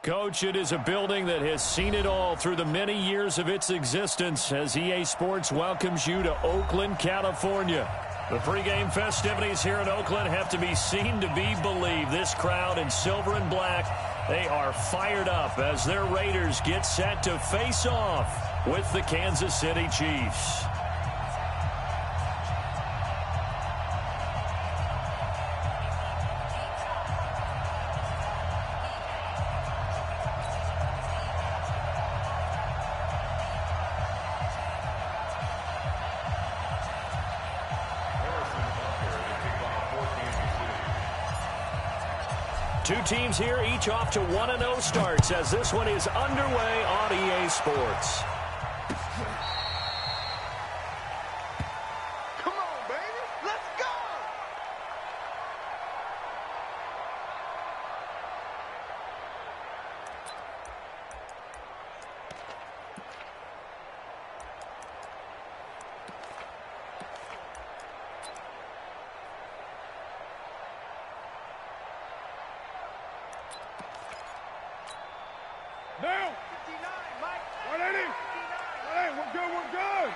Coach, it is a building that has seen it all through the many years of its existence as EA Sports welcomes you to Oakland, California. The pregame festivities here in Oakland have to be seen to be believed. This crowd in silver and black, they are fired up as their Raiders get set to face off with the Kansas City Chiefs. Two teams here, each off to 1-0 starts as this one is underway on EA Sports. Come on, baby. Let's go. Now, 59, Mike. 180. 180, we're good.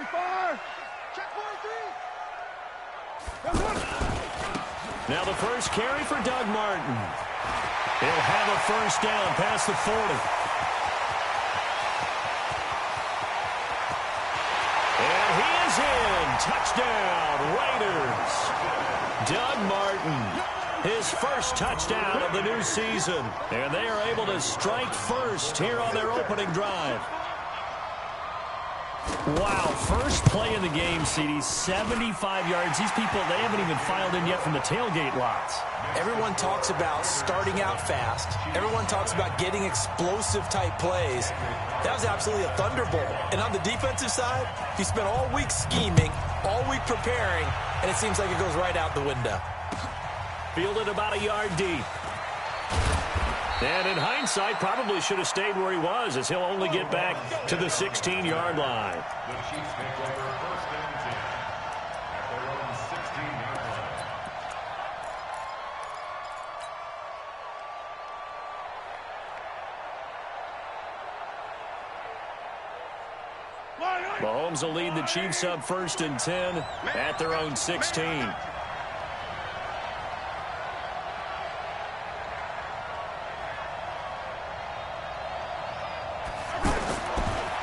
185. Check 43. That's one. Now the first carry for Doug Martin. He'll have a first down past the 40. And he is in. Touchdown, Raiders. Doug Martin. His first touchdown of the new season. And they are able to strike first here on their opening drive. Wow, first play in the game, CD, 75 yards. These people, they haven't even filed in yet from the tailgate lots. Everyone talks about starting out fast. Everyone talks about getting explosive-type plays. That was absolutely a thunderbolt. And on the defensive side, he spent all week scheming, all week preparing, and it seems like it goes right out the window. Fielded about a yard deep. And in hindsight, probably should have stayed where he was as he'll only get back to the 16-yard line. The Chiefs take over first and 10 at their own 16-yard line. Mahomes will lead the Chiefs up first and 10 at their own 16.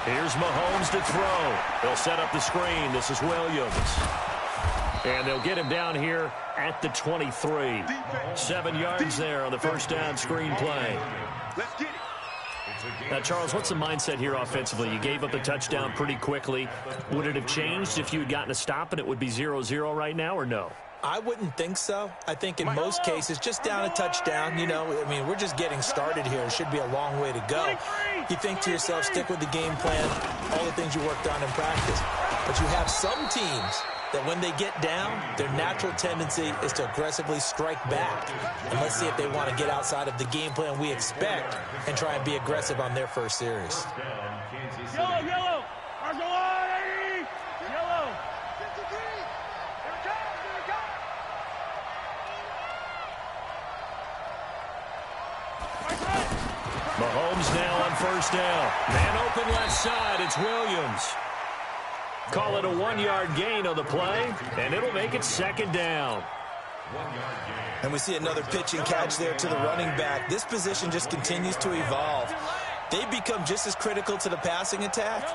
Here's Mahomes to throw. They'll set up the screen. This is Williams. And they'll get him down here at the 23. 7 yards there on the first down screen play. Let's get it. Now, Charles, what's the mindset here offensively? You gave up the touchdown pretty quickly. Would it have changed if you had gotten a stop and it would be 0-0 right now, or no? I wouldn't think so. I think in most cases, just down a touchdown, you know, I mean, we're just getting started here. It should be a long way to go. You think to yourself, stick with the game plan, all the things you worked on in practice. But you have some teams that when they get down, their natural tendency is to aggressively strike back. And let's see if they want to get outside of the game plan we expect and try and be aggressive on their first series. Yellow, yellow. Arsenal 80. Yellow. 53. Here it comes. Here it comes. Mahomes now on first down. Man open left side. It's Williams. Call it a 1-yard gain on the play, and it'll make it second down. And we see another pitch and catch there to the running back. This position just continues to evolve. They become just as critical to the passing attack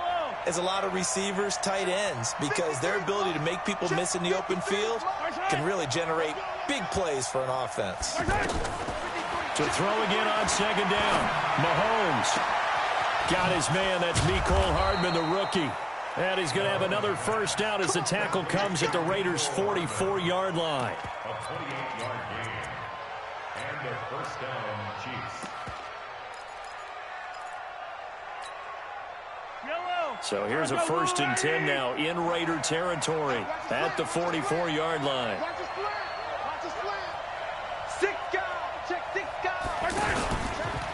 as a lot of receivers, tight ends, because their ability to make people miss in the open field can really generate big plays for an offense. To throw again on second down. Mahomes got his man. That's Mecole Hardman, the rookie. And he's going to have another first down as the tackle comes at the Raiders' 44-yard line. A 28-yard gain. And their first down, Chiefs. So here's a first and 10 now in Raider territory at the 44-yard line. Watch the slant. Watch the slant. 6 guys. Check 6 guys.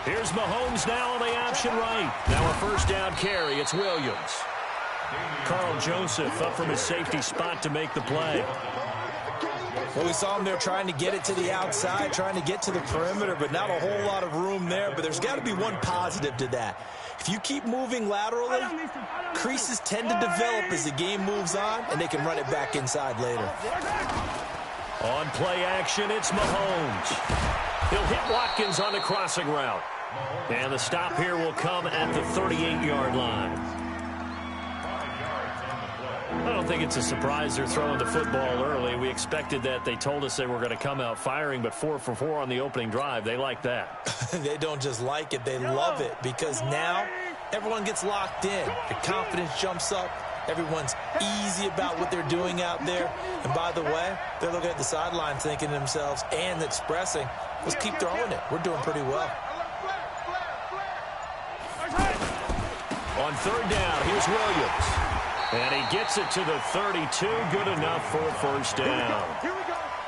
Here's Mahomes now on the option right. Now a first down carry. It's Williams. Carl Joseph up from his safety spot to make the play. Well, we saw him there trying to get it to the outside, trying to get to the perimeter, but not a whole lot of room there. But there's got to be one positive to that. If you keep moving laterally, creases tend to develop as the game moves on, and they can run it back inside later. On play action, it's Mahomes. He'll hit Watkins on the crossing route. And the stop here will come at the 38-yard line. I don't think it's a surprise they're throwing the football early. We expected that. They told us they were going to come out firing, but 4 for 4 on the opening drive. They like that. They don't just like it. They love it because now everyone gets locked in. Their confidence jumps up. Everyone's easy about what they're doing out there. And by the way, they're looking at the sideline thinking to themselves and expressing, let's keep throwing it. We're doing pretty well. On third down, here's Williams. And he gets it to the 32. Good enough for a first down.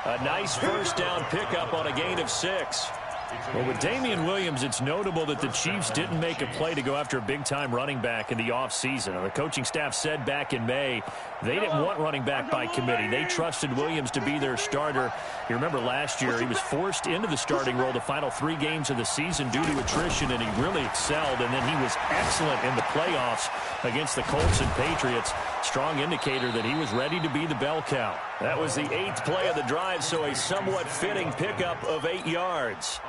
A nice first down pickup on a gain of 6. Well, with Damian Williams, it's notable that the Chiefs didn't make a play to go after a big-time running back in the offseason. The coaching staff said back in May they didn't want running back by committee. They trusted Williams to be their starter. You remember last year he was forced into the starting role the final 3 games of the season due to attrition, and he really excelled. And then he was excellent in the playoffs against the Colts and Patriots. Strong indicator that he was ready to be the bell cow. That was the 8th play of the drive, so a somewhat fitting pickup of 8 yards.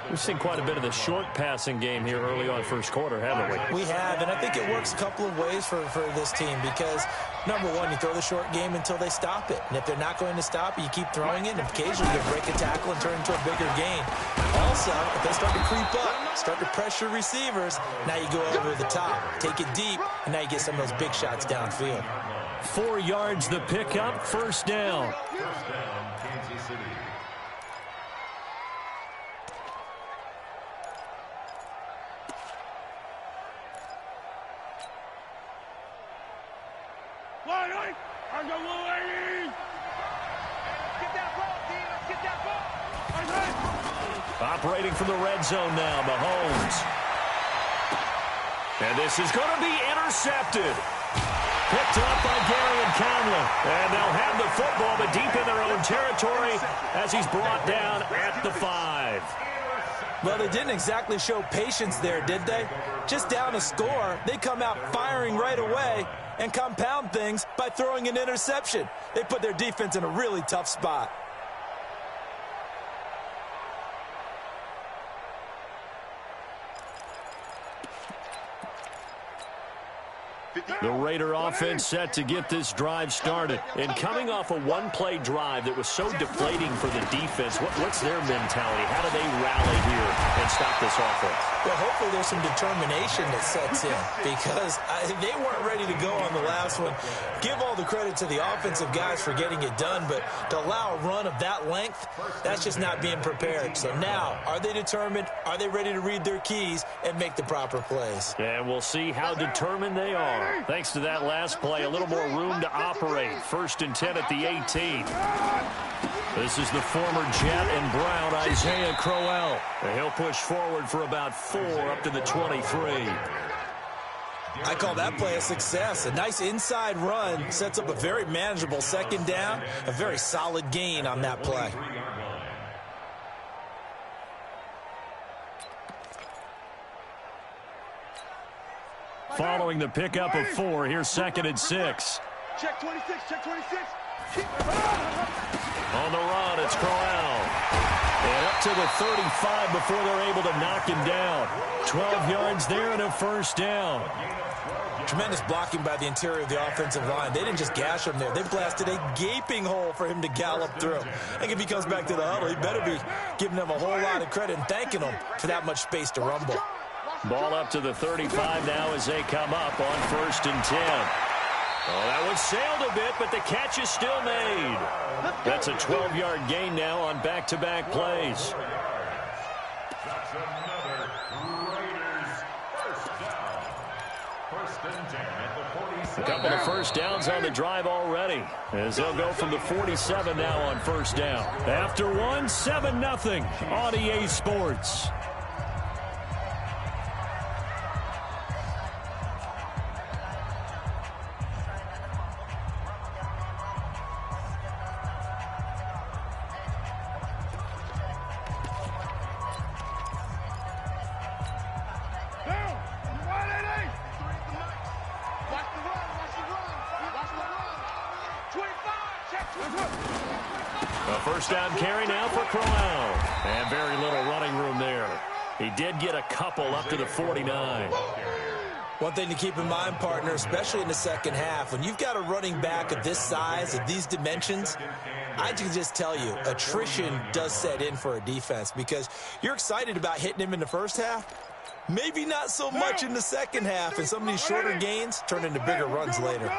We've seen quite a bit of the short passing game here early on first quarter, haven't we? We have, and I think it works a couple of ways for this team because, number one, you throw the short game until they stop it. And if they're not going to stop it, you keep throwing it, and occasionally you break a tackle and turn into a bigger gain. Also, if they start to creep up, start to pressure receivers, now you go over the top, take it deep, and now you get some of those big shots downfield. 4 yards the pickup, first down. First down, Kansas City. Operating from the red zone now, Mahomes. And this is going to be intercepted. Picked up by Gary and Conley. And they'll have the football, but deep in their own territory as he's brought down at the 5. Well, they didn't exactly show patience there, did they? Just down a score, they come out firing right away and compound things by throwing an interception. They put their defense in a really tough spot. The Raider offense set to get this drive started. And coming off a one-play drive that was so deflating for the defense, what's their mentality? How do they rally here and stop this offense? Well, hopefully there's some determination that sets in because they weren't ready to go on the last one. Give all the credit to the offensive guys for getting it done, but to allow a run of that length, that's just not being prepared. So now, are they determined? Are they ready to read their keys and make the proper plays? And we'll see how determined they are. Thanks to that last play, a little more room to operate. 1st and 10 at the 18. This is the former Jet and Brown, Isaiah Crowell. And he'll push forward for about 4 up to the 23. I call that play a success. A nice inside run sets up a very manageable 2nd down. A very solid gain on that play. Following the pickup of 4, here's 2nd and 6. Check 26, check 26. On the run, it's Crowell. And up to the 35 before they're able to knock him down. 12 yards there and a first down. Tremendous blocking by the interior of the offensive line. They didn't just gash him there. They blasted a gaping hole for him to gallop through. I think if he comes back to the huddle, he better be giving them a whole lot of credit and thanking them for that much space to rumble. Ball up to the 35 now as they come up on 1st and 10. Oh, that one sailed a bit, but the catch is still made. That's a 12-yard gain now on back-to-back plays. That's another Raiders first down. 1st and 10 at the 47. A couple of first downs on the drive already, as they'll go from the 47 now on 1st down. After one, 7-0 on EA Sports. A first down carry now for Crowell. And very little running room there. He did get a couple up to the 49. One thing to keep in mind, partner, especially in the second half, when you've got a running back of this size, of these dimensions, I can just tell you, attrition does set in for a defense because you're excited about hitting him in the first half. Maybe not so much in the second half, and some of these shorter gains turn into bigger runs later.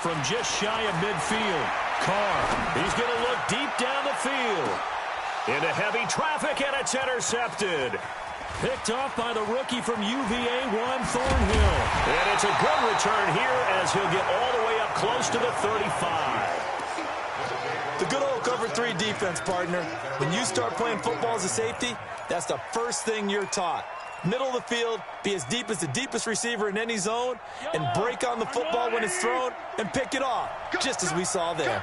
From just shy of midfield, Carr, he's going to look deep down the field. Into heavy traffic, and it's intercepted. Picked off by the rookie from UVA, Juan Thornhill. And it's a good return here as he'll get all the way up close to the 35. The good old cover 3 defense, partner. When you start playing football as a safety, that's the first thing you're taught. Middle of the field, be as deep as the deepest receiver in any zone, and break on the football when it's thrown and pick it off, just as we saw there.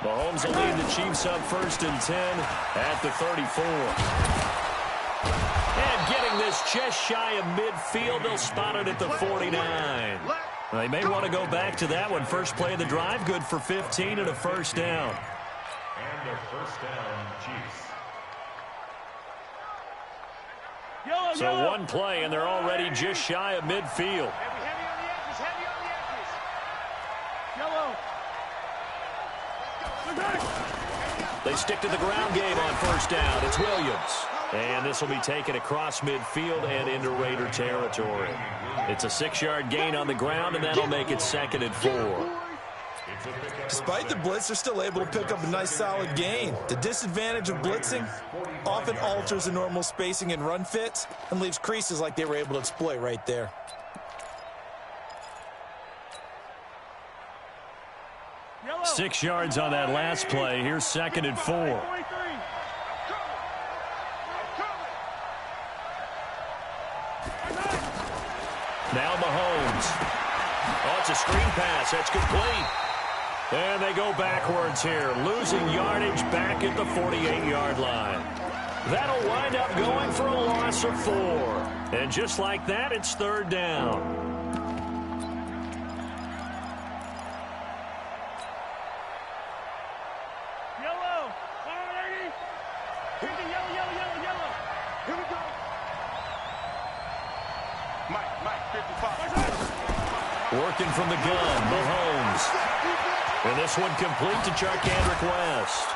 Mahomes will lead the Chiefs up 1st and 10 at the 34. And getting this just shy of midfield, they'll spot it at the 49. They may want to go back to that one. First play of the drive, good for 15 and a first down. And a first down, Chiefs. So one play, and they're already just shy of midfield. Heavy on the edges, heavy on the edges. Yellow. They stick to the ground game on first down. It's Williams. And this will be taken across midfield and into Raider territory. It's a 6-yard gain on the ground, and that'll make it 2nd and 4. Despite the blitz, they're still able to pick up a nice solid gain. The disadvantage of blitzing often alters the normal spacing and run fits and leaves creases like they were able to exploit right there. Yellow. 6 yards on that last play. Here's 2nd and 4. Now Mahomes. Oh, it's a screen pass. That's complete. And they go backwards here, losing yardage back at the 48-yard line. That'll wind up going for a loss of 4. And just like that, it's 3rd down. Yellow. Yellow. Here we go. Mike, 55. Working from the gun, Mahomes. And this one complete to Charcandrick West.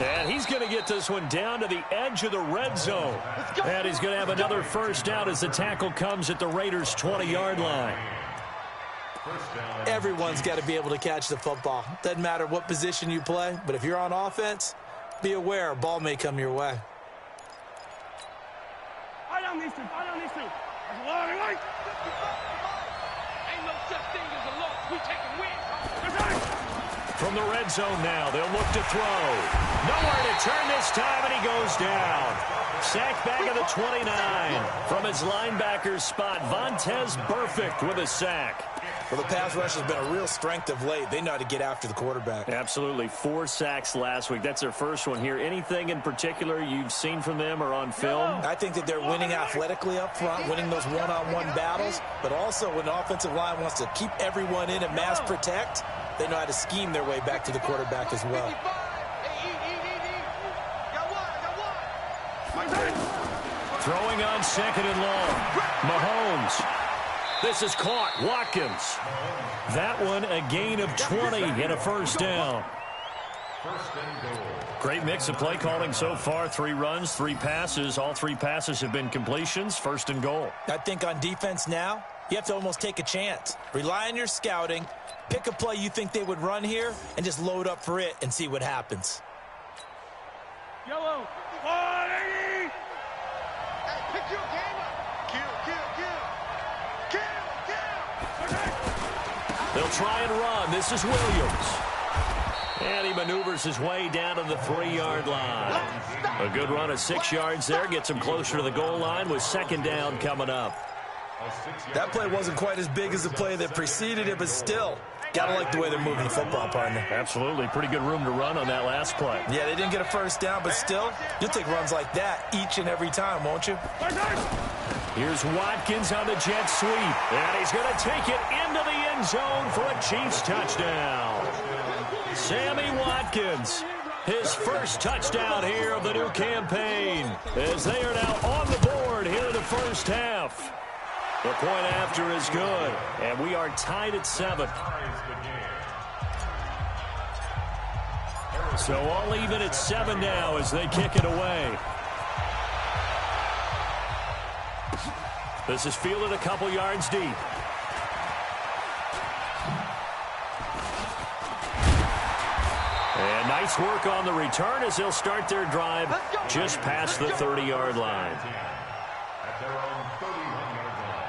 And he's going to get this one down to the edge of the red zone. And he's going to have another first down as the tackle comes at the Raiders' 20-yard line. Everyone's got to be able to catch the football. Doesn't matter what position you play, but if you're on offense, be aware a ball may come your way. I don't need to. There's a lot of light. Ain't no such thing as a loss. We taking wins. From the red zone now, they'll look to throw. Nowhere to turn this time, and he goes down. Sacked back at the 29. From his linebacker's spot, Vontaze Burfict with a sack. Well, the pass rush has been a real strength of late. They know how to get after the quarterback. Absolutely. 4 sacks last week. That's their first one here. Anything in particular you've seen from them or on film? I think that they're winning athletically up front, winning those one-on-one battles, but also when the offensive line wants to keep everyone in and mass protect, they know how to scheme their way back to the quarterback as well. Throwing on 2nd and long. Mahomes. This is caught. Watkins. That one a gain of 20 and a first down. Great mix of play calling so far. 3 runs, 3 passes. All 3 passes have been completions. 1st and goal. I think on defense now, you have to almost take a chance. Rely on your scouting. Pick a play you think they would run here and just load up for it and see what happens. Yellow. 180. Hey, pick your game up. Kill. They'll try and run. This is Williams. And he maneuvers his way down to the 3-yard line. A good run of 6 yards there. Gets him closer to the goal line with 2nd down coming up. That play wasn't quite as big as the play that preceded it, but still, gotta like the way they're moving the football, partner. Absolutely. Pretty good room to run on that last play. Yeah, they didn't get a first down, but still, you'll take runs like that each and every time, won't you? Here's Watkins on the jet sweep. And he's going to take it into the end end zone for a Chiefs touchdown. Sammy Watkins, his first touchdown here of the new campaign, as they are now on the board here in the first half. The point after is good, and we are tied at 7. So all even at 7 now as they kick it away. This is fielded a couple yards deep. And nice work on the return as they'll start their drive just past the 30-yard line. At their own 31-yard line.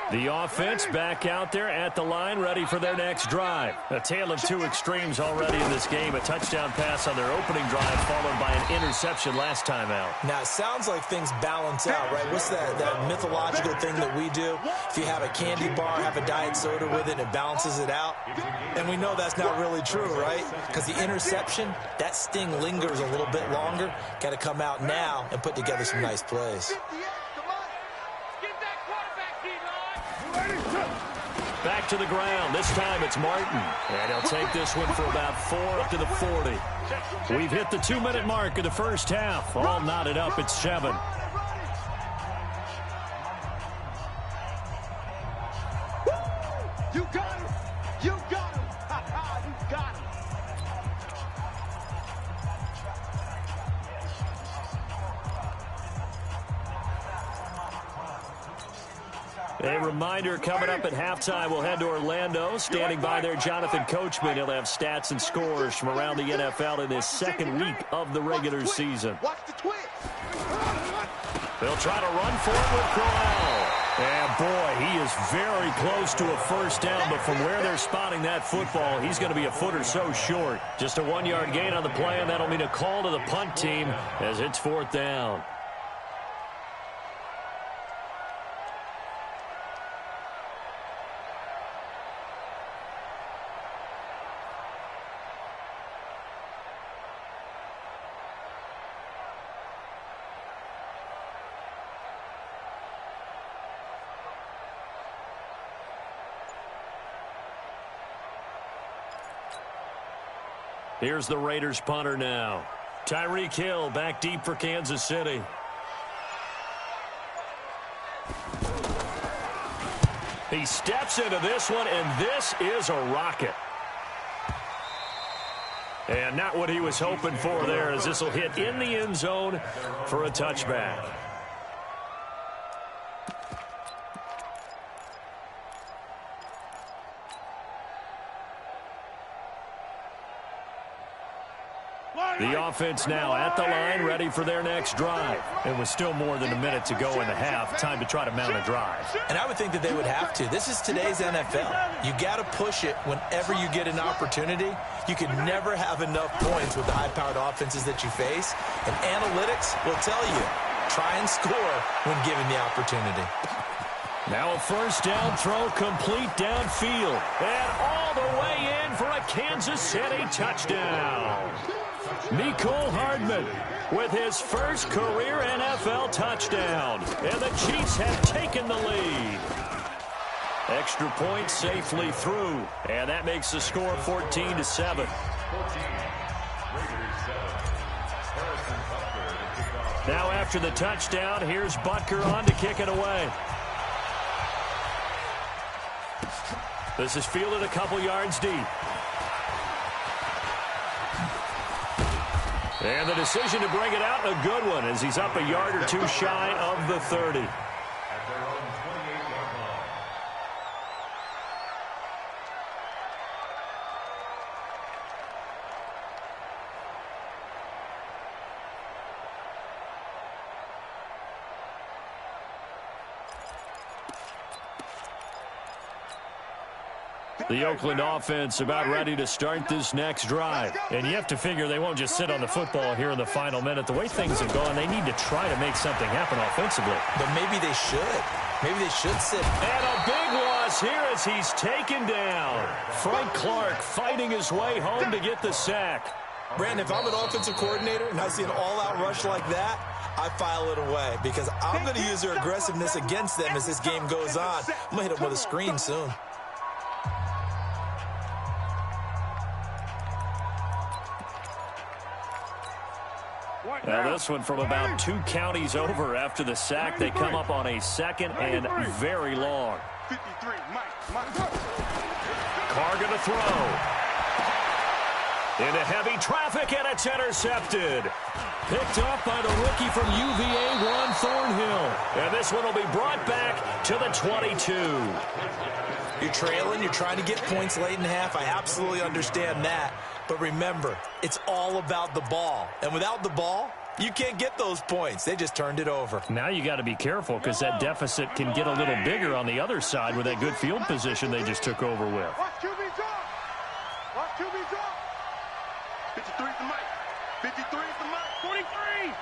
The offense back out there at the line, ready for their next drive. A tale of two extremes already in this game. A touchdown pass on their opening drive, followed by an interception last time out. Now, it sounds like things balance out, right? What's that mythological thing that we do? If you have a candy bar, have a diet soda with it, it balances it out. And we know that's not really true, right? Because the interception, that sting lingers a little bit longer. Got to come out now and put together some nice plays. Back to the ground. This time it's Martin. And he'll take this one for about 4 up to the 40. We've hit the 2-minute mark of the first half. All knotted up at 7. You got him. You got him. You got him. A reminder, coming up at halftime, we'll head to Orlando. Standing by there, Jonathan Coachman. He'll have stats and scores from around the NFL in this second week of the regular season. Watch the twist. They'll try to run for it with Crowell. And, boy, he is very close to a first down, but from where they're spotting that football, he's going to be a foot or so short. Just a 1-yard gain on the play, and that'll mean a call to the punt team as it's 4th down. Here's the Raiders punter now. Tyreek Hill back deep for Kansas City. He steps into this one, and this is a rocket. And not what he was hoping for there, as this will hit in the end zone for a touchback. The offense now at the line, ready for their next drive. And with still more than a minute to go in the half, time to try to mount a drive. And I would think that they would have to. This is today's NFL. You got to push it whenever you get an opportunity. You can never have enough points with the high-powered offenses that you face. And analytics will tell you, try and score when given the opportunity. Now a first down throw complete downfield. And all the way in for a Kansas City touchdown. Mecole Hardman with his first career NFL touchdown. And the Chiefs have taken the lead. Extra point safely through. And that makes the score 14-7. Now after the touchdown, here's Butker on to kick it away. This is fielded a couple yards deep. And the decision to bring it out, a good one, as he's up a yard or two shy of the 30. At their own 28-yard line. The Oakland offense about ready to start this next drive. And you have to figure they won't just sit on the football here in the final minute. The way things have gone, they need to try to make something happen offensively. But maybe they should. Maybe they should sit. And a big loss here as he's taken down. Frank Clark fighting his way home to get the sack. Brandon, if I'm an offensive coordinator and I see an all-out rush like that, I file it away because I'm going to use their aggressiveness against them as this game goes on. I'm going to hit them with a screen soon. Now this one from about 2 counties over after the sack. They come up on a 2nd and very long. 53, Mike. Carr going to throw. Into heavy traffic, and it's intercepted. Picked off by the rookie from UVA, Juan Thornhill. And this one will be brought back to the 22. You're trailing, you're trying to get points late in half. I absolutely understand that. But remember, it's all about the ball. And without the ball, you can't get those points. They just turned it over. Now you got to be careful because that deficit can get a little bigger on the other side with that good field position they just took over with. Watch QB drop. Watch QB drop. 53 is the mic. 53 is the mic. 43.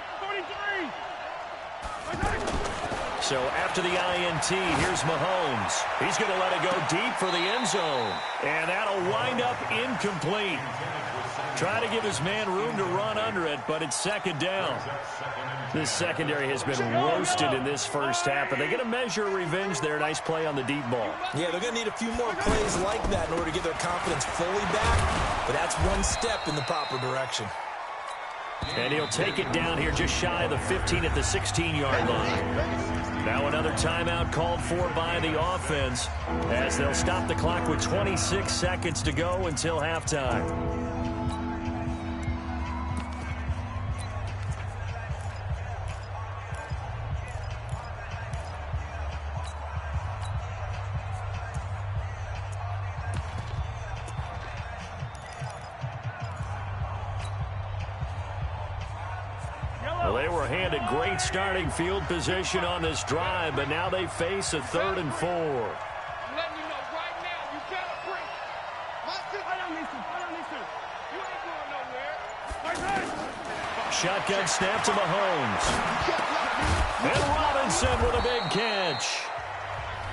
43. So after the INT, here's Mahomes. He's going to let it go deep for the end zone. And that'll wind up incomplete. Try to give his man room to run under it, but it's 2nd down. This secondary has been roasted in this first half, but they get a measure of revenge there. Nice play on the deep ball. Yeah, they're going to need a few more plays like that in order to get their confidence fully back, but that's one step in the proper direction. And he'll take it down here just shy of the 15 at the 16-yard line. Now another timeout called for by the offense as they'll stop the clock with 26 seconds to go until halftime. Well, they were handed great starting field position on this drive, but now they face a 3rd and 4. I'm letting you know right now, you gotta break. I don't need to. You ain't going nowhere. Shotgun snap to Mahomes. And Robinson with a big catch.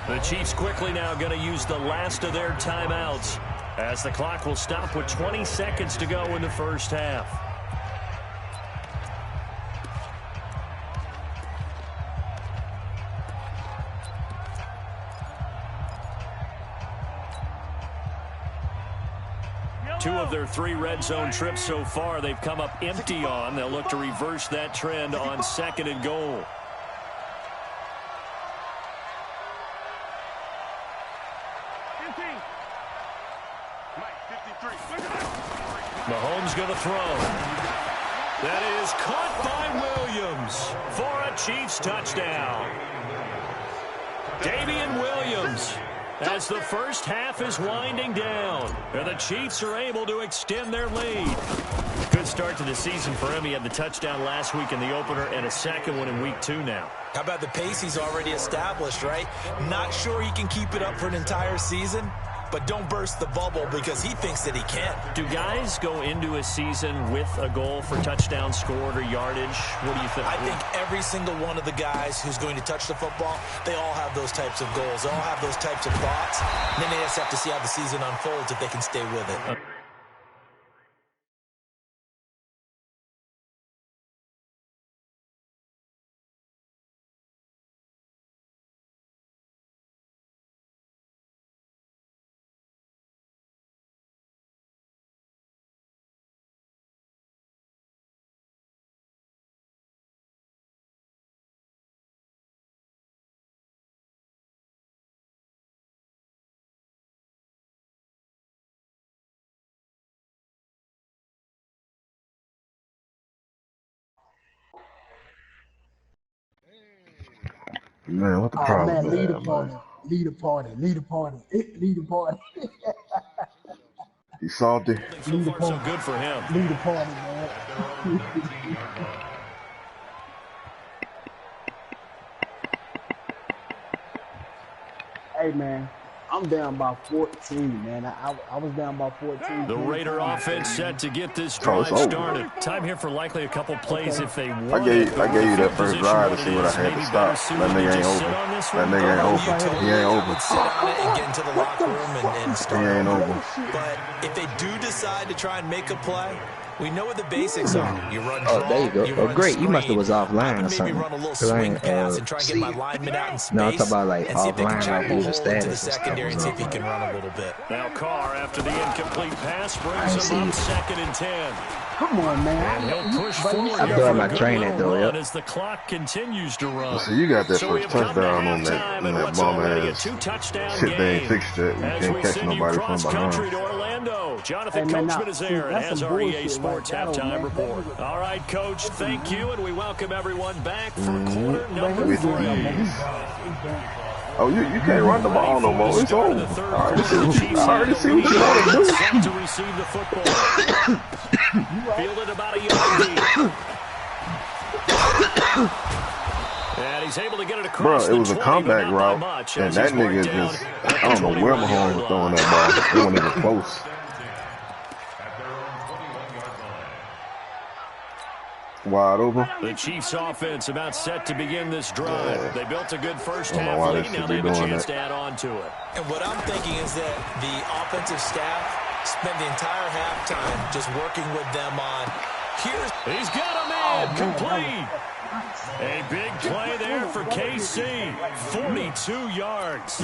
The Chiefs quickly now going to use the last of their timeouts as the clock will stop with 20 seconds to go in the first half. Two of their 3 red zone trips so far they've come up empty on. They'll look to reverse that trend on 2nd and goal. Mahomes going to throw. That is caught by Williams for a Chiefs touchdown. Damian Williams, as the first half is winding down, and the Chiefs are able to extend their lead. Good start to the season for him. He had the touchdown last week in the opener and a second one in week 2 now. How about the pace he's already established, right? Not sure he can keep it up for an entire season, but don't burst the bubble because he thinks that he can. Do guys go into a season with a goal for touchdown scored or yardage? What do you think? I think every single one of the guys who's going to touch the football, they all have those types of goals. They all have those types of thoughts. And then they just have to see how the season unfolds if they can stay with it. Man, what the problem man, is, lead a man? party. Lead a party. Lead a party. Lead a party. He salty. So far, so good for him. Lead a party, man. Hey, man. I'm down by 14, man. I was down by 14. The Raider offense set to get this drive started. Time here for likely a couple plays if they want. I gave you that first drive to see what I had to stop. That nigga ain't over. That nigga ain't over. He ain't over. Sit on it and get into the locker room and start. He ain't over. But if they do decide to try and make a play, We know what the basics are. You run draw, there you go. you run great. screen. You must have was offline or something. Maybe run a little swing pass and try and get my lineman out in space. No, I'm talking about like and see if they can offline, chop like a use hole a into the status. secondary and see if he can run a little bit. Now Carr, after the incomplete pass, brings him up 2nd and 10. Come on, man. And he'll push forward I'm here doing for my a good training, little though, run as the clock continues to run. So you got that So we first have come to touchdown on halftime, and that what's bomb already a ass two-touchdown shit they ain't game. fixed yet. You As can't we catch send you nobody from cross-country behind. to Orlando. Jonathan Hey, man, Coachman now, is see, there and that's has some our EA bullshit Sports right there, halftime man. report. All right, Coach, thank you, and we welcome everyone back for quarter Man, number he's 3. doing that, man. He's done. Oh, you can't run the ball no more. It's over. I already see what you want to do. Set to receive the football. Fielded about a yard deep. And he's able to get it across. Bro, it was a 20, comeback route, much, and as that he's marked nigga down just, at the I don't know where 21 Mahomes yard was throwing line. that ball. It wasn't even close. Wide open. The Chiefs offense about set to begin this drive. Yeah. They built a good first I don't know half why they lead. Now should they be have a doing chance that. to add on to it. And what I'm thinking is that the offensive staff spent the entire halftime just working with them on, He's got a man complete. A big play there for KC. 42 yards.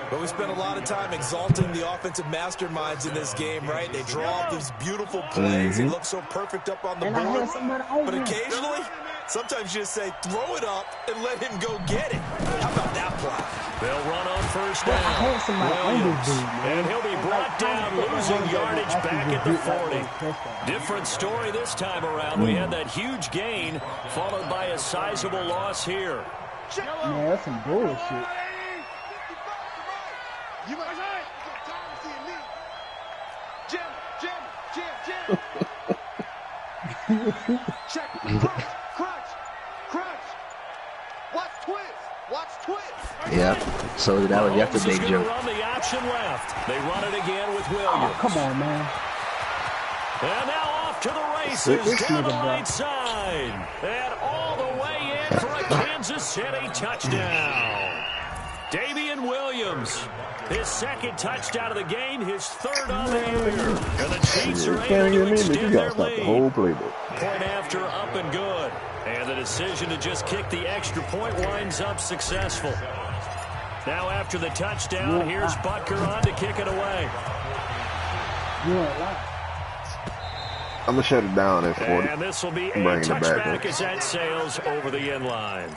But we spent a lot of time exalting the offensive masterminds in this game, right? They draw up these beautiful plays. They look so perfect up on the And I board. had somebody over But him. occasionally, sometimes you just say, throw it up and let him go get it. How about that play? They'll run on first Well, I down. had somebody on this dude, man. And he'll be brought down, losing yardage back at the 40. Different story this time around. We had that huge gain, followed by a sizable loss here. Man, that's some bullshit. You might time to see a lead. Jim. Check. Crunch. Watch twist. Yeah. So that was Mahomes yesterday, is going Joe. to run the option left. They run it again with Williams. Oh, come on, man. And now off to the races This down the nigga, bro. right side. And all the way in for a Kansas City touchdown. Damian Williams, his second touchdown of the game, his third on the year. And the Chiefs are You can't able hear to me, but you extend got their to stop the lead. whole playbook. Point after up and good. And the decision to just kick the extra point winds up successful. Now after the touchdown, here's Butker on to kick it away. You ain't lying. I'm going to shut it down at 40. And this will be a Bringing it back touchback up. as that sails over the end line.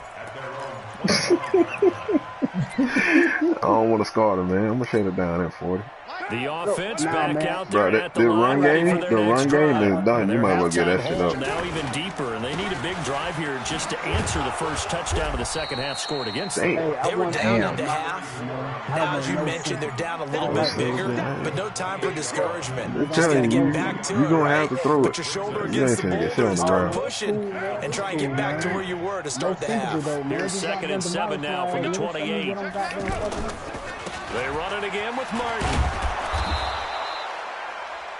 I don't want to scar them, man. I'm going to shut it down at 40. The offense Nah, back man. out there Bro, at the the run line, ready game- for their the next run game drive. is done. You Their might as well get that halftime shit hold up. now even deeper, and they need a big drive here just to answer the first touchdown of the second half scored against them. Damn. Hey, I They were want down to at the half. Now, as you mentioned, they're down a little bit bigger, but no time for discouragement. I'm Just got to telling you, get back to you it, gonna right? have to throw Put it. your shoulder You against ain't the finna get boulder shit on and the start ground. pushing and try and get back to where you were to start the half. Here's 2nd and 7 now from the 28. They run it again with Martin.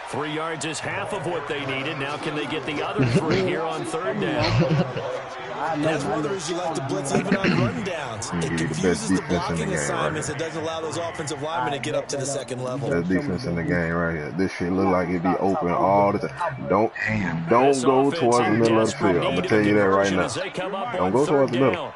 3 yards is half of what they needed. Now can they get the other 3 here on third down? That's one of the reasons you like to blitz even on run downs. It Give you the confuses best the defense in the blocking game, assignments. right? It doesn't allow those offensive linemen to get up to the second level. That defense in the game right here. This shit look like it be open all the time. Don't This go offense towards the in middle of the desperate field. I'm need gonna of tell you that right conversion now. as they come up Don't on go third towards the middle. down.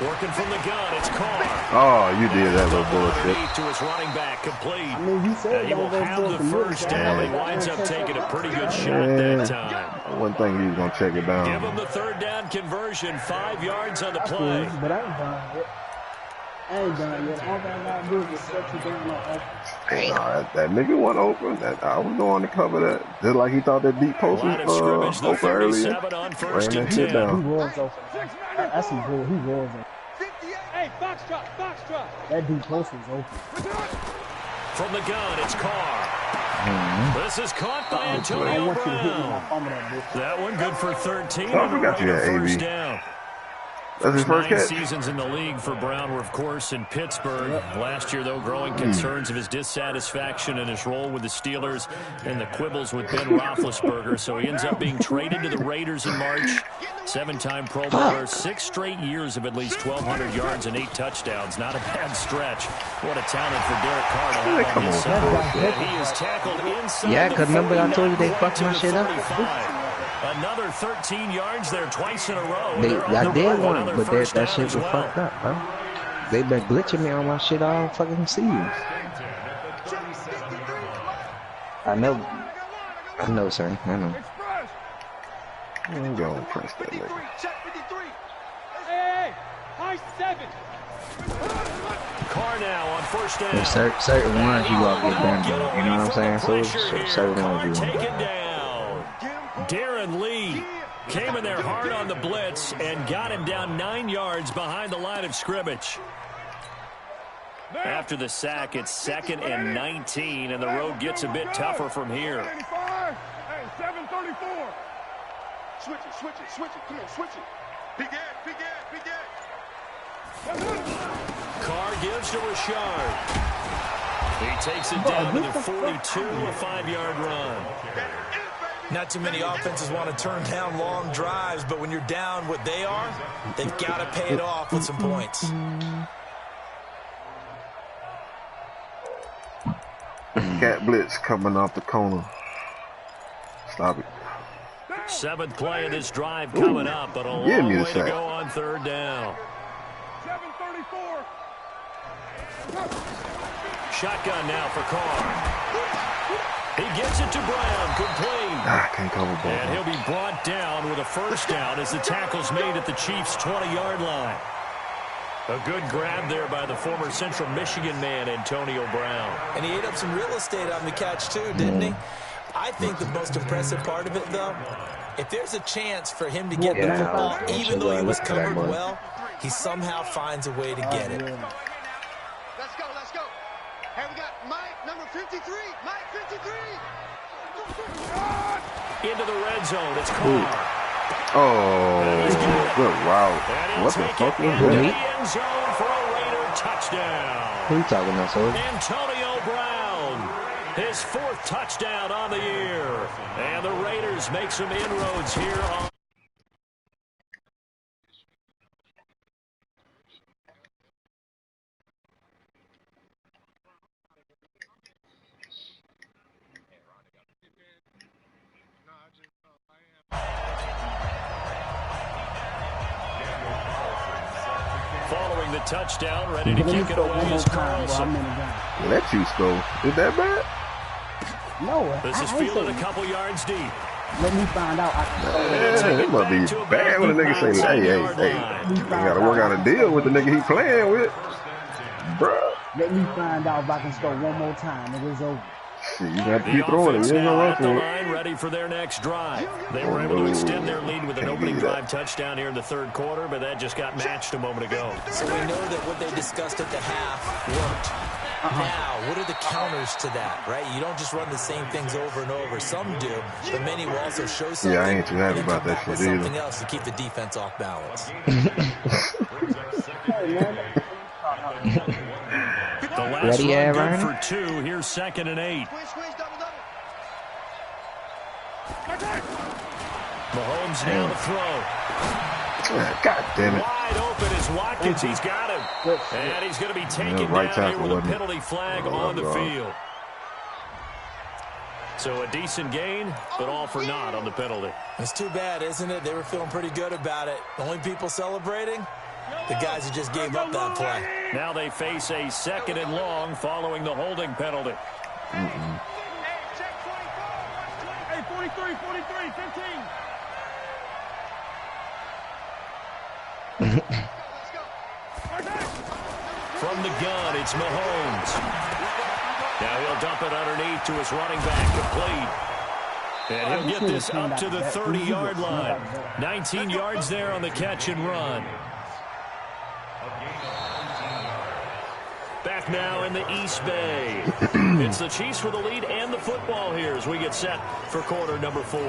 Working from the gun, it's Carr. Oh, you did that little bullshit. Underneath to his running back, complete. I mean, you said And he will don't go have towards the the middle, first so down. I He winds up don't taking a touch pretty good that. shot that time. One thing he was gonna check it Give him down. the third down conversion, 5 yards on the Cool, play. but I ain't done yet. I ain't done yet. All I gotta do is set you down on offense. That nigga wasn't open. I was going to cover that. Just like he thought that deep post Line of was scrimmage, the open earlier. 37 on first Ran and that shit 10. He down. was open. That's some bull. He was open. 58. Hey, Foxtrot. That deep post was open. From the gun, it's Carr. This is caught by I Antonio want you to hit me when I Brown. fumble that bitch. That one good for 13. Oh, I and a forgot you rate of had first AB. down. That's his first 9 catch. seasons in the league for Brown were, of course, in Pittsburgh. Last year, though, growing concerns of his dissatisfaction in his role with the Steelers and the quibbles with Ben Roethlisberger. So he ends up being traded to the Raiders in March. 7-time Pro Bowler, 6 straight years of at least 1,200 yards and 8 touchdowns. Not a bad stretch. What a talent for Derek Carr to have on his side. And he is tackled inside. Yeah, because remember I told you they fucked my shit up? Another 13 yards there twice in a row. I did one, but that shit was fucked up, bro. They been glitching me on my shit all fucking season. I know, sir. I know. I'm going to press that nigga. Hey, high 7. Carr now on first down. Certain ones you gotta get done, you know what I'm saying? So certain ones you taken down. Darren Lee came in there hard on the blitz and got him down 9 yards behind the line of scrimmage. After the sack, it's 2nd and 19, and the road gets a bit tougher from here. Hey, 7:34. Switch it. Come on, switch it. Big Ed. Carr gives to Rashard. He takes it down to the 42, a 5-yard run. Not too many offenses want to turn down long drives, but when you're down what they are, they've got to pay it off with some points. Cat blitz coming off the corner. Stop it. 7th play of this drive coming up, but a long way to go on 3rd down. 7:34. Shotgun now for Carr. He gets it to Brown, complete. Can't cover ball. And he'll be brought down with a first down as the tackle's made at the Chiefs' 20-yard line. A good grab there by the former Central Michigan man, Antonio Brown. And he ate up some real estate on the catch, too, didn't he? I think the most impressive part of it, though, if there's a chance for him to get the football, even though he was covered well, he somehow finds a way to get it. Let's go. Hey, we got Mike, number 53. Mike, 53. Into the red zone, it's Carr. Oh, good route. What the fuck was that? End zone for a Raider touchdown. Who you talking about, sir? Antonio Brown, his 4th touchdown on the year. And the Raiders make some inroads here on. Following the touchdown, ready to kick it away is Carlson. Let you score. Is that bad? No. This is fielded a couple yards deep. Let me find out. It must be bad when the nigga say, hey, you gotta work out a deal with the nigga he playing with. Bruh. Let me find out if I can score one more time. It is over. Shit, you got to keep throwing it. You ain't gonna run for it. Ready for their next drive. They were able to extend their lead with an opening drive touchdown here in the 3rd quarter, but that just got matched a moment ago. So we know that what they discussed at the half worked. Now, what are the counters to that, right? You don't just run the same things over and over. Some do, but many will also show something. Yeah, I ain't too happy about that shit either. Something else to keep the defense off balance. The last run good for 2. Here's 2nd and 8. Mahomes now to throw. God damn it. Wide open is Watkins. He's got him. And he's going to be taken down here with a penalty flag on the field. So a decent gain, but all for naught on the penalty. It's too bad, isn't it? They were feeling pretty good about it. The only people celebrating? The guys who just gave up that play. Now they face a 2nd and long following the holding penalty. Hey, 43, 15. From the gun, it's Mahomes. Now he'll dump it underneath to his running back, complete. And he'll get this up to the 30-yard line. 19 yards there on the catch and run. Back now in the East Bay. It's the Chiefs with the lead and the football here as we get set for quarter number 4.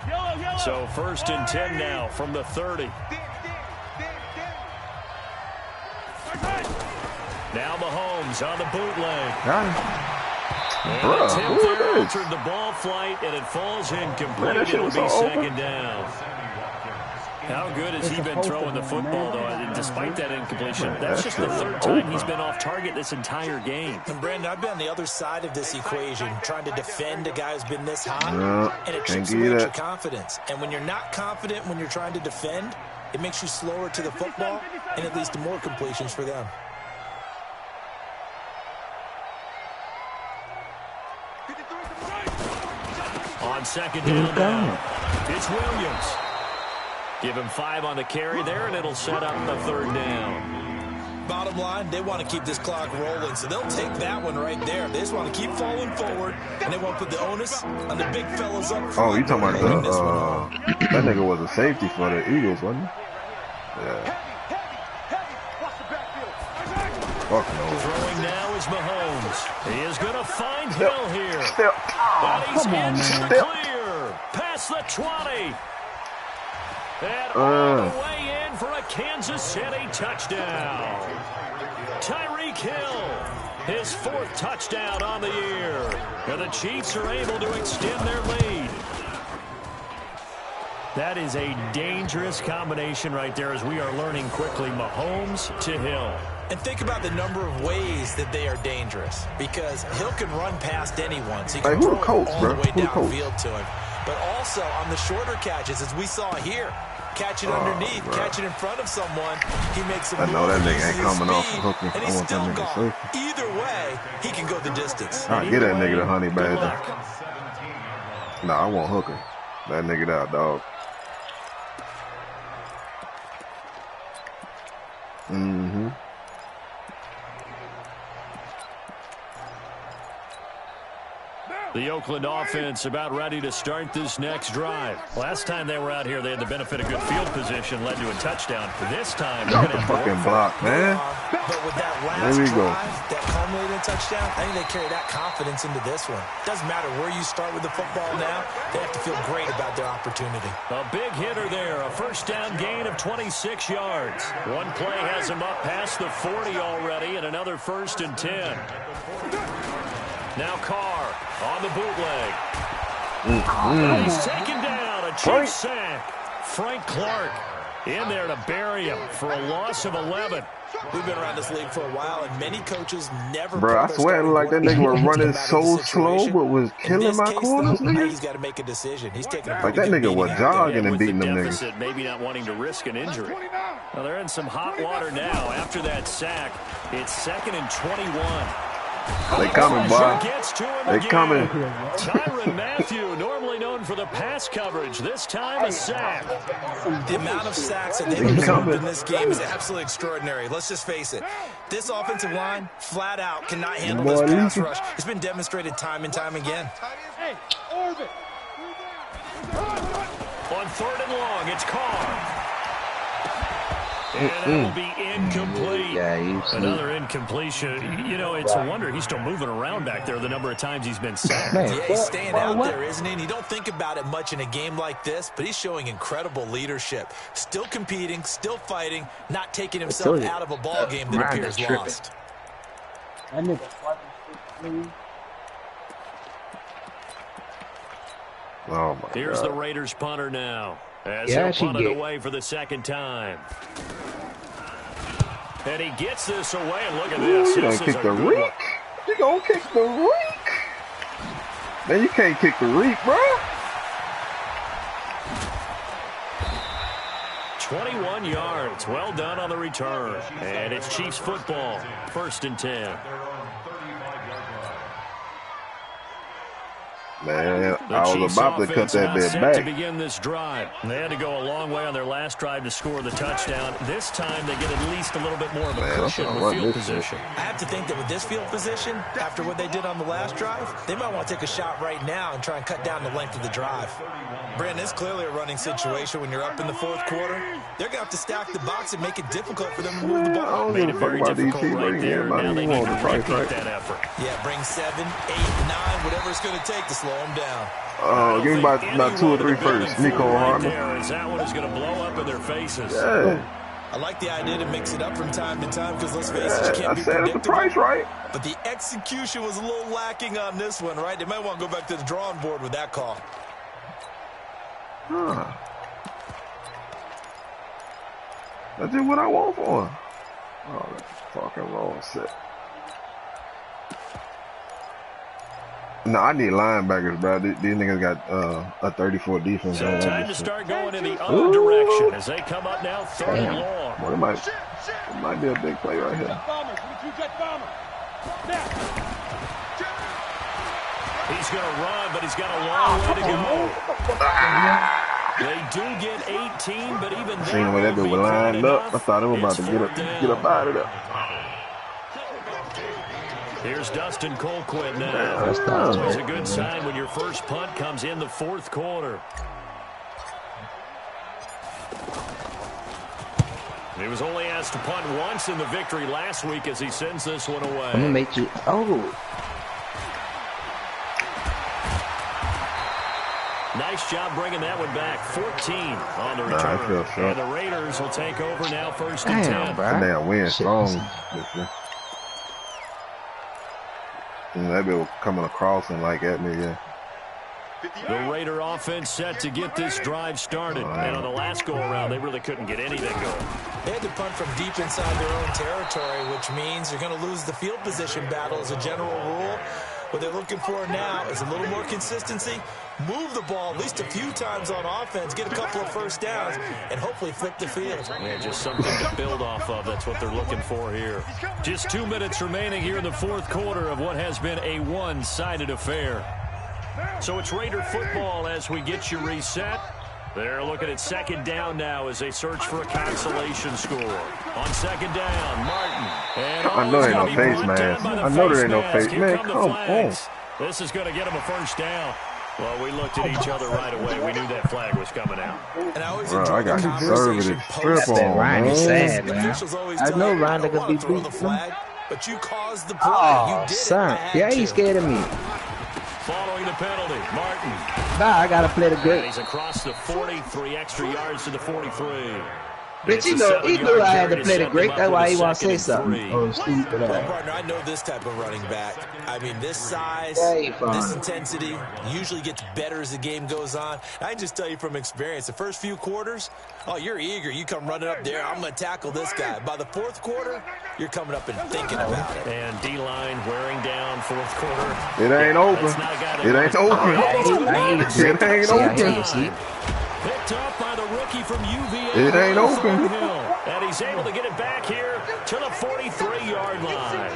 Yellow. So 1st and 10 now from the 30. Now Mahomes on the bootleg. Bruh, Altered the ball flight, and it falls incomplete. It'll be second down. How good has he been throwing the football, though? Despite that incompletion, that's just the 3rd time he's been off target this entire game. And, Brandon, I've been on the other side of this equation, trying to defend a guy who's been this hot, and it chips away at your confidence. And when you're not confident when you're trying to defend, it makes you slower to the football, and it leads to more completions for them. On second down now, it's Williams. Give him 5 on the carry there, and it'll set up the 3rd down. Bottom line, they want to keep this clock rolling, so they'll take that one right there. They just want to keep falling forward, and they want to put the onus on the big fellas up front. Oh, you talking about that nigga was a safety for the Eagles, wasn't he? Yeah. Fuck no. Throwing now is Mahomes. He is going to find Hill here. And he's into the clear. Past the 20. And all the way in for a Kansas City touchdown. Tyreek Hill, his 4th touchdown on the year. And the Chiefs are able to extend their lead. That is a dangerous combination right there, as we are learning quickly. Mahomes to Hill. And think about the number of ways that they are dangerous, because Hill can run past anyone, so you can throw it all the way downfield to him. But also on the shorter catches, as we saw here, catch it underneath, catch it in front of someone, he makes a move. I know that nigga ain't coming off the hook. And he's still gone. Either way, he can go the distance. All right, get that nigga the honey badger. Nah, I want Hooker. That nigga out, dog. Mm-hmm. The Oakland offense about ready to start this next drive. Last time they were out here, they had the benefit of good field position, led to a touchdown. This time, they're going to fucking block, man. But with that last drive, that culminating touchdown, I think they carry that confidence into this one. Doesn't matter where you start with the football now, they have to feel great about their opportunity. A big hitter there, a 1st down gain of 26 yards. One play has him up past the 40 already, and another 1st and 10. Now Carr on the bootleg. He's taken down. A Chiefs sack. Frank Clark in there to bury him for a loss of 11. We've been around this league for a while, and many coaches never. Bro, I swear, like that nigga was running so slow, but was killing my corners, nigga. He's got to make a decision. He's taking a like that nigga was jogging and beating them niggas. Maybe not wanting to risk an injury. Well, they're in some hot water now. After that sack, it's 2nd and 21. They coming, boy. They coming. Tyrann Mathieu, normally known for the pass coverage, this time a sack. The amount of sacks that they've absorbed in this game is absolutely extraordinary. Let's just face it. This offensive line, flat out, cannot handle this pass rush. It's been demonstrated time and time again. On 3rd and long, it's Carr. And it'll be incomplete. Yeah, another incompletion. You know, it's a wonder he's still moving around back there the number of times he's been sacked. Yeah, he's staying out there, isn't he? And you don't think about it much in a game like this, but he's showing incredible leadership. Still competing, still fighting, not taking himself out of a ball game that appears lost. Oh my Here's God. the Raiders punter now. As he'll punt it away for the 2nd time. And he gets this away, and look at this. You gonna kick the reek? You gonna kick the reek? Man, you can't kick the reek, bro. 21 yards. Well done on the return. And it's Chiefs football. 1st and 10. Man, I was about to cut that bit back. To begin this drive. They had to go a long way on their last drive to score the touchdown. This time they get at least a little bit more of a cushion with field position. I have to think that with this field position, after what they did on the last drive, they might want to take a shot right now and try and cut down the length of the drive. Brandon, it's clearly a running situation when you're up in the 4th quarter. They're going to have to stack the box and make it difficult for them to move the ball. I don't give a fuck about these teams right there. Now they need to repeat that effort. Yeah, bring 7, 8, 9, whatever it's going to take to slow slow him down. Give me about 2 or 3 first. Nico Hartman. That one is going to blow up in their faces. Yeah. I like the idea to mix it up from time to time because let's face it, you can't I be said predictable. the price right. But the execution was a little lacking on this one, right? They might want to go back to the drawing board with that call. Huh. That's just what I want for him. Oh, that's fucking wrong set. No, I need linebackers, bro. These niggas got a 34 defense. So time to start going in the other direction as they come up now 3rd and long. Well, it might be a big play right here. He's going to run, but he's got a long way to go. They do get 18, but even then, Seen the way that dude was lined up. I thought it was about to get up out of there. Here's Dustin Colquitt now. It's a good sign when your first punt comes in the 4th quarter. He was only asked to punt once in the victory last week as he sends this one away. I'm going to make you... Oh. Nice job bringing that one back. 14 on the return. And the Raiders will take over now 1st and 10. That damn wind strong this year. That bit was coming across and like at me, yeah. The Raider offense set to get this drive started. And on the last go-around, they really couldn't get anything going. They had to punt from deep inside their own territory, which means you're going to lose the field position battle as a general rule. What they're looking for now is a little more consistency, move the ball at least a few times on offense, get a couple of first downs, and hopefully flip the field. Yeah, just something to build off of. That's what they're looking for here. Just 2 minutes remaining here in the 4th quarter of what has been a one-sided affair. So it's Raider football as we get you reset. They're looking at 2nd down now as they search for a consolation score. On 2nd down, Martin. And I know there ain't no face mask. I know there ain't no face mask. Come on. This is going to get him a first down. Well, we looked at each other right away. We knew that flag was coming out. And I always I got conservative strip on, Ryan is sad, man. I know Ryan going gonna be throw the beat. flag, but you caused the play. Oh, You did son. it. Yeah, he's scared of me. Following the penalty, Martin. Nah, I gotta play the And good. he's across the 40, 3 extra yards to the 43. But you know, he knew I had to play the great. That's why he want to say something. Well, partner, I know this type of running back. I mean, this size, this intensity usually gets better as the game goes on. I can just tell you from experience, the first few quarters, oh, you're eager. You come running up there, I'm going to tackle this guy. By the 4th quarter, you're coming up and thinking about it. And D-line wearing down 4th quarter. It ain't open. It ain't open. It ain't open. Picked up by the rookie from UVA. It ain't open. And he's able to get it back here to the 43-yard line.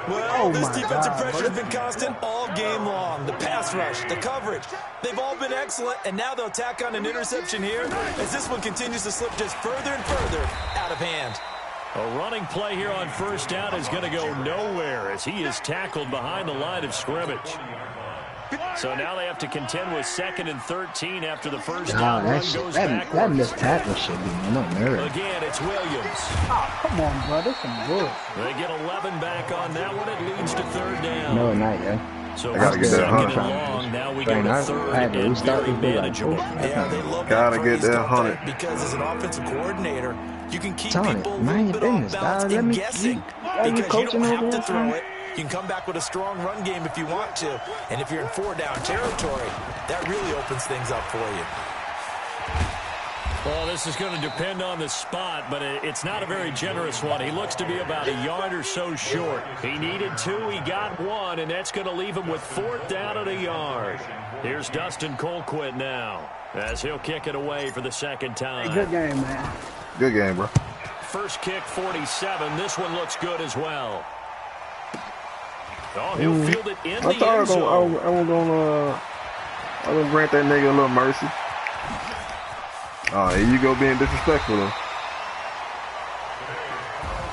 Well, this defensive pressure has been constant all game long. The pass rush, the coverage, they've all been excellent, and now they'll tack on an interception here as this one continues to slip just further and further out of hand. A running play here on 1st down is going to go nowhere as he is tackled behind the line of scrimmage. So now they have to contend with 2nd and 13 after the first down run goes backwards. That missed tackle should be on nerve. Again, it's Williams. Oh, come on, bro. This some good. They get 11 back on that one. It leads to 3rd down. No, not yet. So I gotta get that 100. long. Now we go to I 3rd had to and restart very the play. manageable. Yeah, they love Gotta that get phrase that like 100. because as an offensive coordinator, you can keep Tony, people a mind little your bit business, off balance dog. Let and me- guessing you because you coaching don't over have to there, throw son? it. You can come back with a strong run game if you want to. And if you're in 4-down territory, that really opens things up for you. Well, this is going to depend on the spot, but it's not a very generous one. He looks to be about a yard or so short. He needed 2, he got 1, and that's going to leave him with 4th down at a yard. Here's Dustin Colquitt now as he'll kick it away for the 2nd time. Hey, good game, man. Good game, bro. First kick, 47. This one looks good as well. Oh, he'll field it in the I thought end zone. I was gonna grant that nigga a little mercy. Oh, here you go being disrespectful though.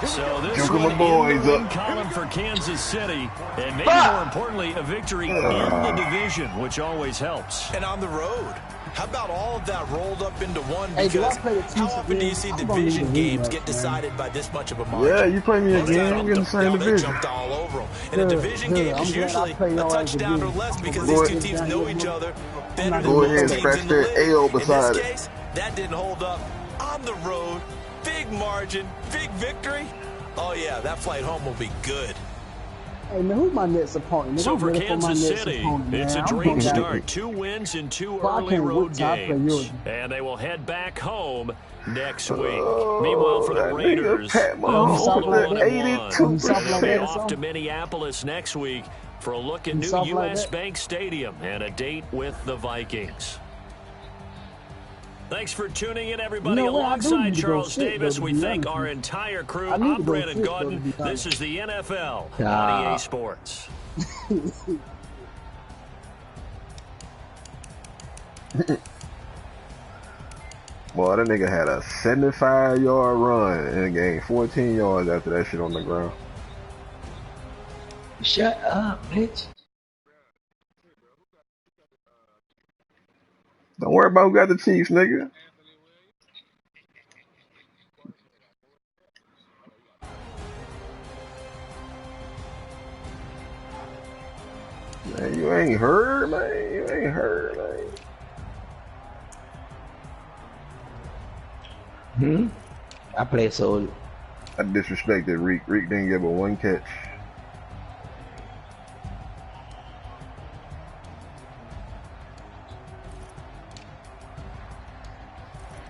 So this Jumping one my boys in the win up. column for Kansas City, and maybe more importantly, a victory in the division, which always helps. And on the road, How about all of that rolled up into one? Hey, Because how how often do you see division games get decided by this much of a margin? Yeah, you play me again. We're in the same division. They jumped all over them. And a division game is usually a touchdown or less because these two teams know each other better than most teams in the league. In this case, that didn't hold up. On the road, big margin, big victory. Oh, yeah, that flight home will be good. Hey, man, who's my next opponent? So for Kansas City, it's a dream start. 2 wins in 2 early road games. And they will head back home next week. Meanwhile, for the Raiders, off to Minneapolis next week for a look at new U.S. Bank Stadium and a date with the Vikings. Thanks for tuning in, everybody. Alongside Charles Davis, we thank our entire crew. I'm Brandon Gaudin. This is the NFL on EA Sports. Boy, that nigga had a 75-yard run and gained 14 yards after that shit on the ground. Shut up, bitch. Don't worry about who got the Chiefs, nigga. Man, you ain't heard, man. You ain't heard, man. I play so. I disrespected Reek. Reek didn't give but 1 catch.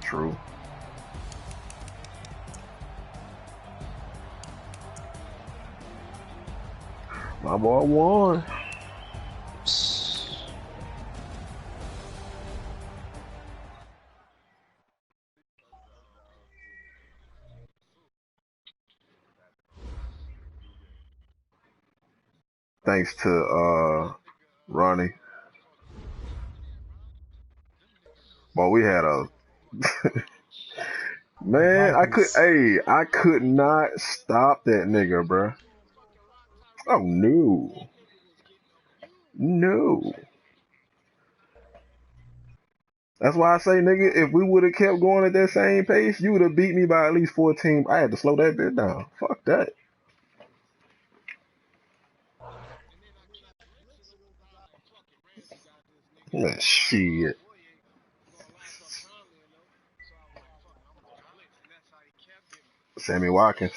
True. My boy won. Thanks to Ronnie. Boy, we had a man. I could not stop that nigga, bro. Oh no, no. That's why I say, nigga, if we would have kept going at that same pace, you would have beat me by at least 14. I had to slow that bit down. Fuck that. Man, shit. Sammy Watkins.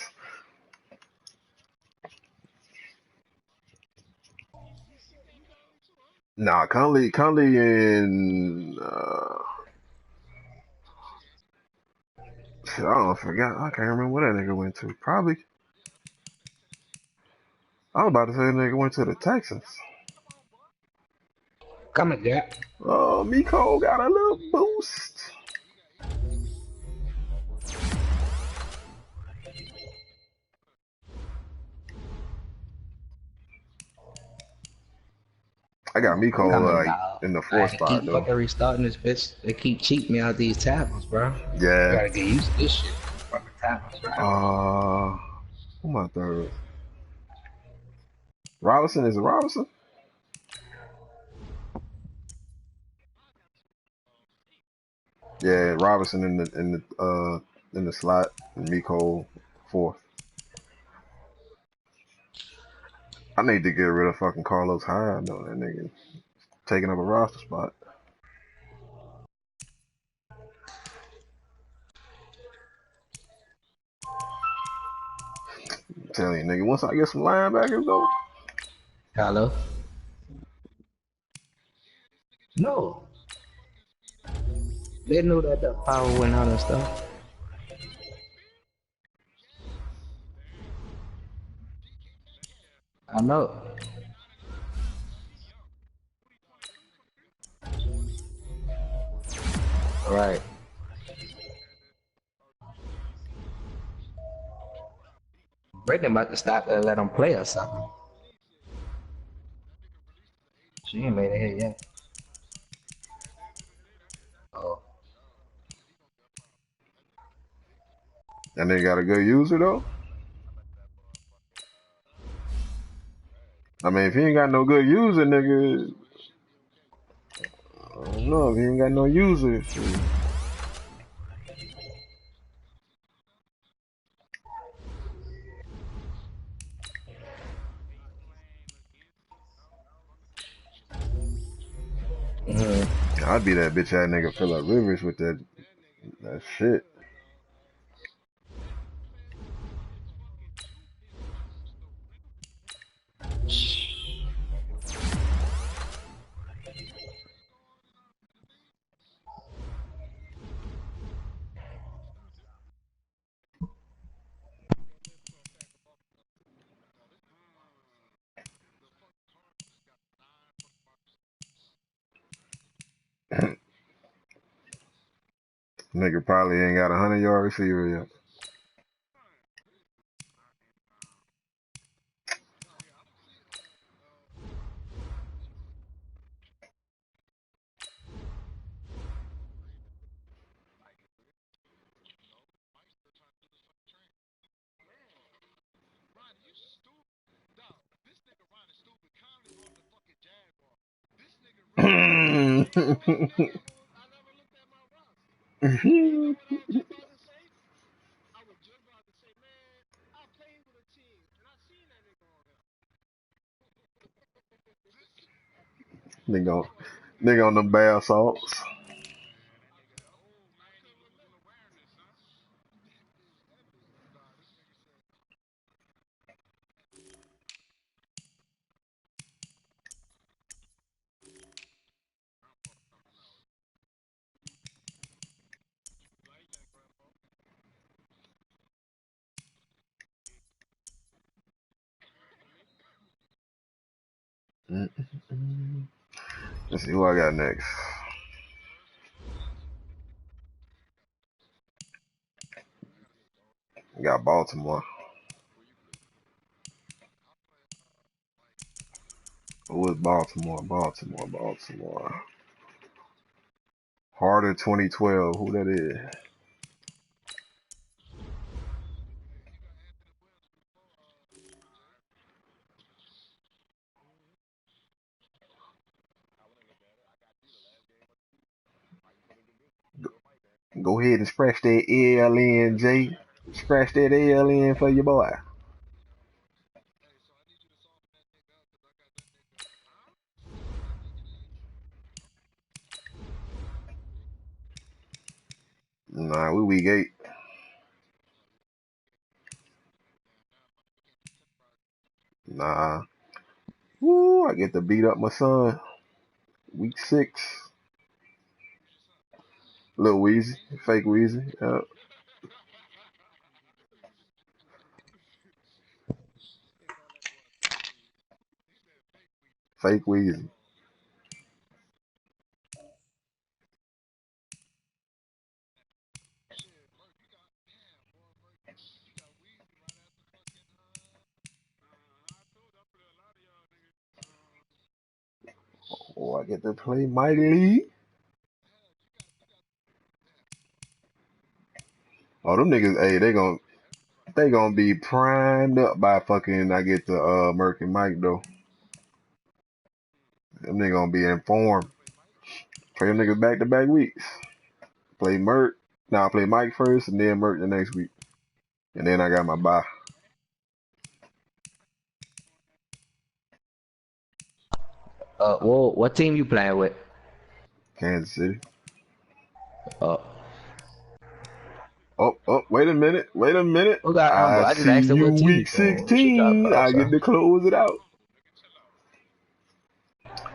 Nah, Conley and I forgot. I can't remember where that nigga went to. Probably. I was about to say that nigga went to the Texans. Come on, Jack. Oh, Miko got a little boost. I got Miko in the 4th spot, keep though. Fucking restarting this bitch. They keep cheating me out these tackles, bro. Yeah. You gotta get used to this shit. Fucking tackles, bro. Who my 3rd? Robinson, is it Robinson? Yeah, Robinson in the slot, and Miko 4th. I need to get rid of fucking Carlos Hyde, though. That nigga taking up a roster spot. I'm telling you, nigga, once I get some linebackers, though. Hello? No. They knew that the power went out and stuff. I know. Right. Brittany about to stop and let them play or something. She ain't made it here yet. Oh. That nigga got a good user, though. I mean, if he ain't got no good user, nigga, No, he ain't got no users. I'd be that bitch ass nigga Phillip Rivers with that shit. Nigga probably ain't got a 100-yard receiver yet. nigga on them bath salts. Let's see who I got next. Got Baltimore. Who is Baltimore? Baltimore. Harder 2012. Who that is? Go ahead and scratch that L in, Jay. Scratch that L in for your boy. Nah, we week 8. Nah. Woo, I get to beat up my son. Week 6. Lil Weezy. Fake Weezy. Fake Weezy. Oh, I get to play Mike Lee. Oh, them niggas, hey, they gonna be primed up by fucking I get the Merc and Mike though. Them niggas gonna be informed. Play them niggas back to back weeks. Play Merc. Now I play Mike first and then Merc the next week. And then I got my bye. Well, what team you playing with? Kansas City. Uh, Wait a minute. who got I I just see asked her you what team week you playing with. She dropped 16. off, I get so. to close it out.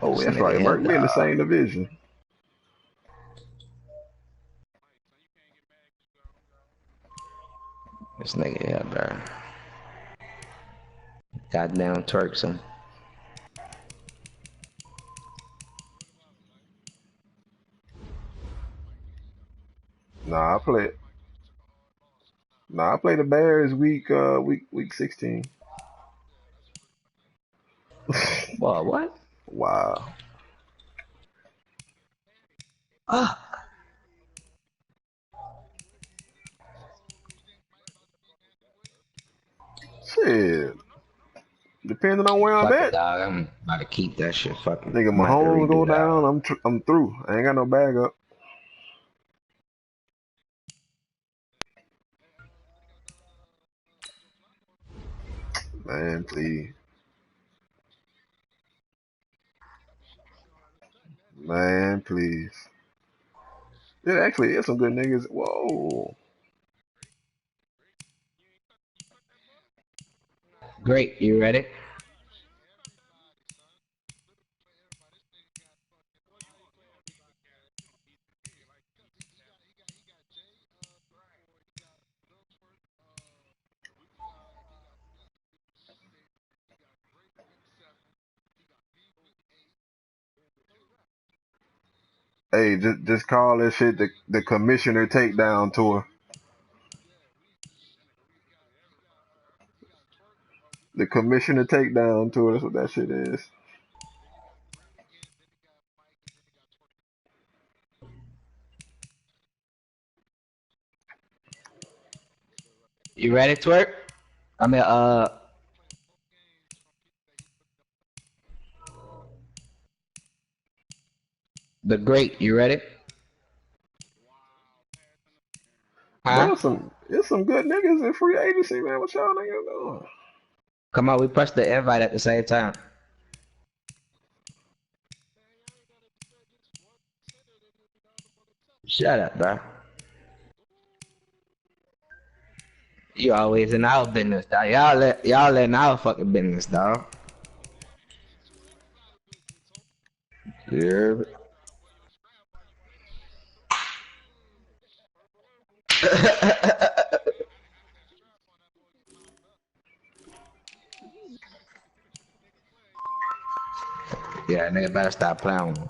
Oh, This that's nigga right. here, Merc, we in the dog. same division. This nigga here, bro. Goddamn Turks him. Nah, I play the Bears week 16. Boy, what? Wow. Ah. Shit. Depending on where I'm Fuck it, at. dog. I'm about to keep that shit. Fucking. Nigga, I'm my about to home go redo that. down. I'm through. I ain't got no bag up. Man, please. Man, please. It actually is some good niggas. Whoa. Great. You ready? Hey, just call that shit the commissioner takedown tour. The commissioner takedown tour. That's what that shit is. You ready, twerk? I mean, the great. You ready? Huh? Bro, it's some good niggas in free agency, man. What y'all niggas doing? Come on, we press the invite at the same time. Shut up, bro. You always in our business, dog. Y'all in our fucking business, dog. Yeah. Yeah, nigga better stop playing with me.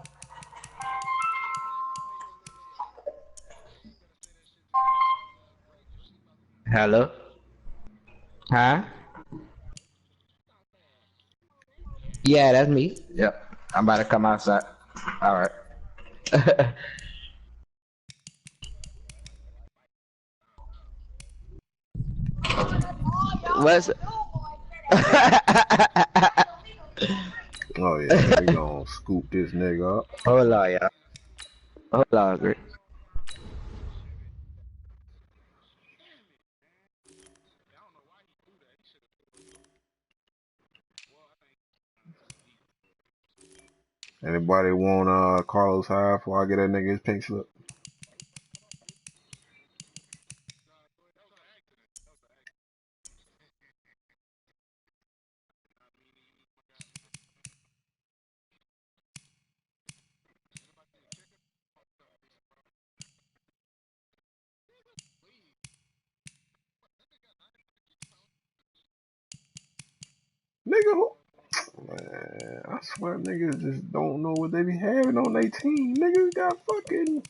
Hello? Huh? Yeah, that's me. Yep. I'm about to come outside. Alright. What's Oh yeah, we gonna scoop this nigga up. Hold on, y'all. Hold on, Greg. Anybody want Carlos Hyde before I get that nigga his pink slip? Nigga, man, I swear niggas just don't know what they be having on their team. Niggas got fucking.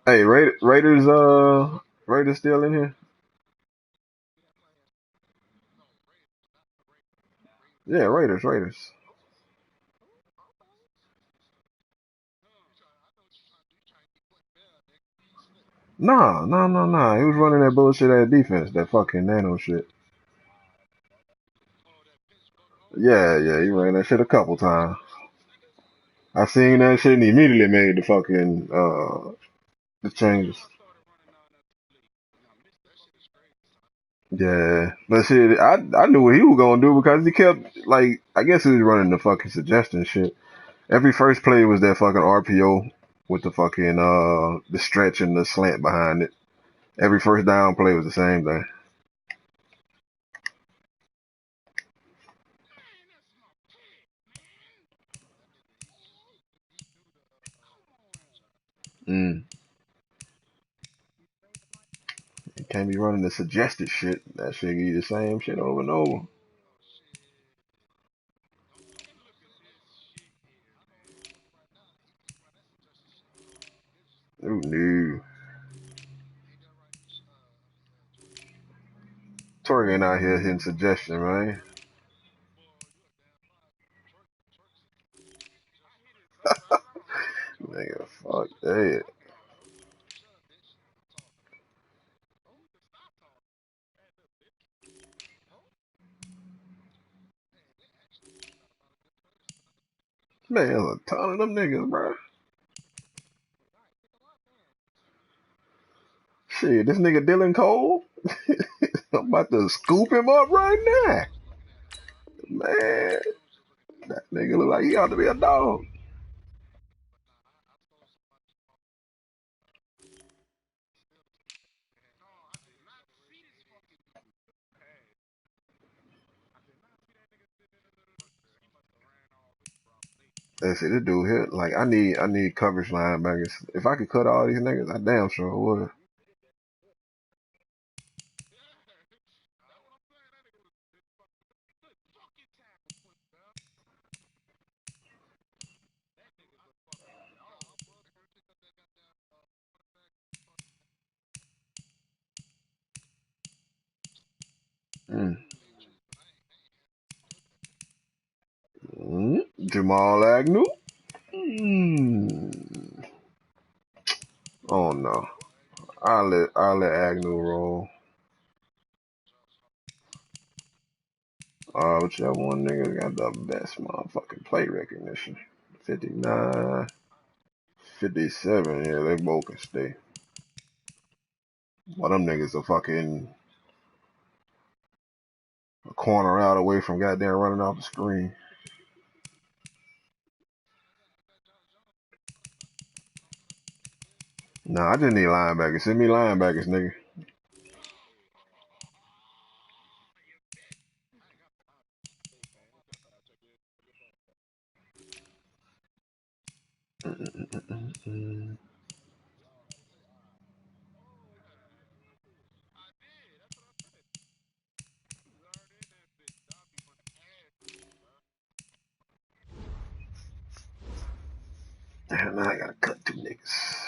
Hey, Raiders still in here? Yeah, Raiders. Nah. He was running that bullshit ass defense, that fucking nano shit. Yeah, he ran that shit a couple times. I seen that shit and immediately made the fucking the changes. Yeah, but shit, I knew what he was gonna do because he kept like I guess he was running the fucking suggestion shit. Every first play was that fucking RPO with the fucking the stretch and the slant behind it. Every first down play was the same thing. Mm. You can't be running the suggested shit. That shit give you the same shit over and over. Ooh, no. Torian out here hitting suggestion, man. Nigga, fuck that. Man, there's a ton of them niggas, bro. Shit, this nigga Dylan Cole, I'm about to scoop him up right now. Man, that nigga look like he ought to be a dog. That's it, this dude here. Like, I need coverage linebackers. If I could cut all these niggas, I damn sure would. Mm. Mm. Jamal Agnew. Mm. Oh no. I'll let Agnew roll. Whichever one nigga got the best motherfucking play recognition. 59, 57. Yeah, they both can stay. Well, them niggas are fucking a corner out away from goddamn running off the screen. Nah, I just need linebackers. Send me linebackers, nigga. Mm-mm-mm-mm. Damn, now I gotta cut two niggas.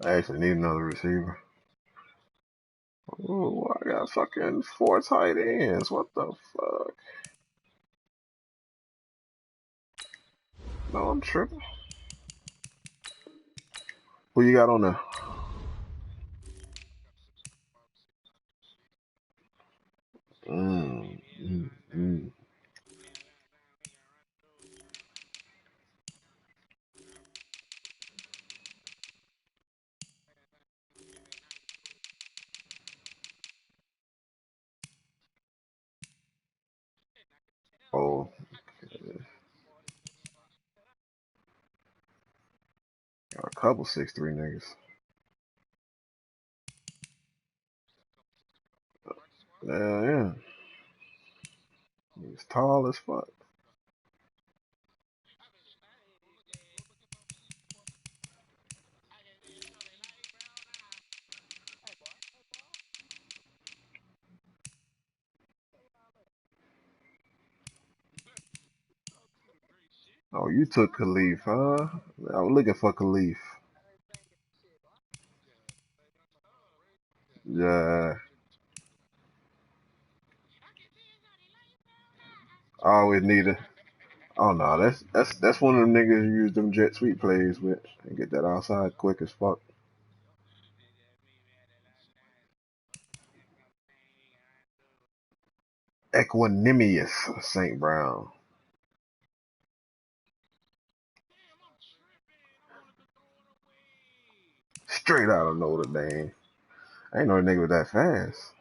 I actually need another receiver. Ooh, I got fucking 4 tight ends. What the fuck? No, I'm tripping. Who you got on there? Mm, mm, mm. Oh, got a couple 6'3" niggas. Yeah. He's tall as fuck. Oh, you took Khalif, huh? I was looking for Khalif. Yeah. I always need a. Oh no, that's one of them niggas you use them jet sweep plays with and get that outside quick as fuck. Equanimous St. Brown. Straight out of Notre Dame. I ain't know the nigga was that fast.